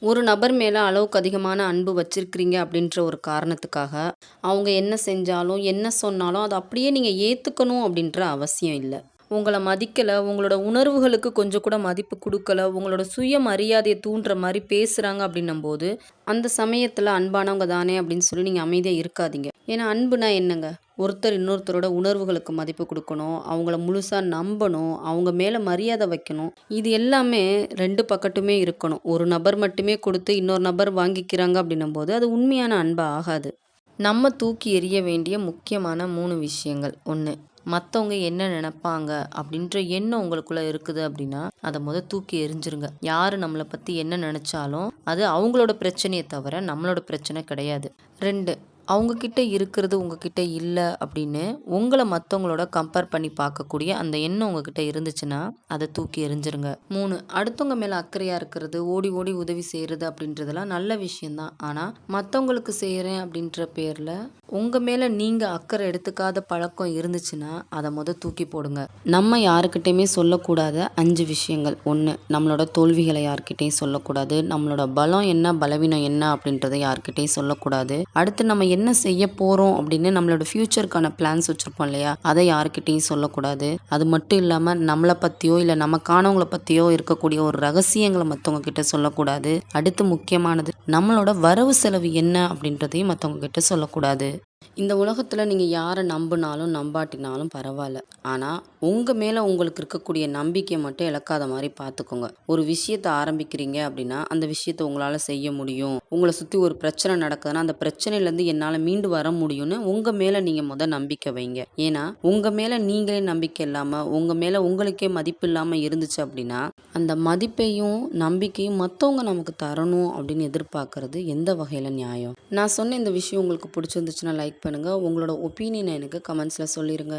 ஒரு நபர் மேல அளவுக்கு அதிகமான அன்பு வச்சிருக்கிறீங்க அப்படின்ற ஒரு காரணத்துக்காக, அவங்க என்ன செஞ்சாலும், என்ன சொன்னாலும் அத அப்படியே நீங்க ஏத்துக்கணும் அப்படின்ற அவசியம் இல்ல. உங்கள மதிக்கல, உங்களோட உணர்வுகளுக்கு கொஞ்சம் கூட மதிப்பு குடுக்கல, உங்களோட சுயமரியாதைய தூண்டுற மாரி பேசுறாங்க அப்படின்னும்போது, அந்த சமயத்துல அன்பானவங்க தானே அப்படின்னு சொல்லி நீங்க அமைதியா இருக்காதீங்க. ஏன்னா அன்புனா என்னங்க? ஒருத்தர் இன்னொருத்தரோட உணர்வுகளுக்கு மதிப்பு குடுக்கணும், அவங்கள முழுசா நம்பணும், அவங்க மேல மரியாதை வைக்கணும். இது எல்லாமே 2 பக்கட்டுமே இருக்கணும். ஒரு நபர் மட்டுமே கொடுத்து இன்னொரு நபர் வாங்கிக்கிறாங்க அப்படின்னும்போது, அது உண்மையான அன்பு ஆகாது. நம்ம தூக்கி எறிய வேண்டிய முக்கியமான 3 விஷயங்கள். 1, மத்தவங்க என்ன நெனைப்பாங்க அப்படின்ற எண்ணம் உங்களுக்குள்ள இருக்குது அப்படின்னா, அத தூக்கி எறிஞ்சிருங்க. யாரு நம்மள பத்தி என்ன நெனைச்சாலும், அது அவங்களோட பிரச்சனையே தவிர நம்மளோட பிரச்சனை கிடையாது. 2, அவங்க கிட்ட இருக்கிறது உங்ககிட்ட இல்ல அப்படின்னு உங்கள மத்தவங்களோட கம்பேர் பண்ணி பார்க்கக்கூடிய அந்த எண்ணம் உங்ககிட்ட இருந்துச்சுன்னா, அத தூக்கி எறிஞ்சிருங்க. 3, அடுத்தவங்க மேல அக்கறையா இருக்கிறது, ஓடி ஓடி உதவி செய்றது அப்படின்றதெல்லாம் நல்ல விஷயம் தான். ஆனா, மத்தவங்களுக்கு செய்றேன் அப்படின்ற பேர்ல உங்க மேல நீங்க அக்கறை எடுத்துக்காத பழக்கம் இருந்துச்சுன்னா, அத தூக்கி போடுங்க. நம்ம யாருக்கிட்டயுமே சொல்லக்கூடாத 5 விஷயங்கள். 1, நம்மளோட தோல்விகள யார்கிட்டயும் சொல்லக்கூடாது. நம்மளோட பலம் என்ன, பலவீனம் என்ன அப்படின்றத யார்கிட்டயும் சொல்லக்கூடாது. அடுத்து நம்ம என்ன செய்ய போறோம் அப்படின்னு நம்மளோட ஃபியூச்சருக்கான பிளான்ஸ் வச்சிருப்போம் இல்லையா? அத யார்கிட்டயும் சொல்லக்கூடாது. அது மட்டும் இல்லாம நம்மள பத்தியோ, இல்ல நமக்கானவங்கள பத்தியோ இருக்கக்கூடிய ஒரு ரகசியங்கள மத்தவங்க கிட்ட சொல்லக்கூடாது. அடுத்து முக்கியமானது, நம்மளோட வரவு செலவு என்ன அப்படின்றதையும் மத்தவங்க கிட்ட சொல்லக்கூடாது. இந்த உலகத்துல நீங்க யார நம்புனாலும், நம்பாட்டினாலும் பரவால்ல. ஆனா, உங்க மேல உங்களுக்கு இருக்கக்கூடிய நம்பிக்கைய மட்டும் இழக்காத மாரி பார்த்துக்கோங்க. ஒரு விஷயத்த ஆரம்பிக்கிறீங்க அப்படின்னா, அந்த விஷயத்த உங்களால செய்ய முடியும். உங்கள சுத்தி ஒரு பிரச்சனை நடக்குதுன்னா, அந்த பிரச்சனையிலேருந்து என்னால மீண்டு வர முடியும்னு உங்க மேல நீங்க நம்பிக்கை வைங்க. ஏன்னா, உங்க மேல நீங்களே நம்பிக்கை இல்லாம, உங்க மேல உங்களுக்கே மதிப்பு இல்லாம இருந்துச்சு அப்படின்னா, அந்த மதிப்பையும், நம்பிக்கையும் மத்தவங்க நமக்கு தரணும் அப்படின்னு எதிர்பார்க்கறது எந்த வகையில நியாயம்? நான் சொன்ன இந்த விஷயம் உங்களுக்கு பிடிச்சிருந்துச்சுன்னா லைக் பண்ணுங்க. உங்களோட ஒப்பீனியன எனக்கு கமெண்ட்ஸ்ல சொல்லிருங்க.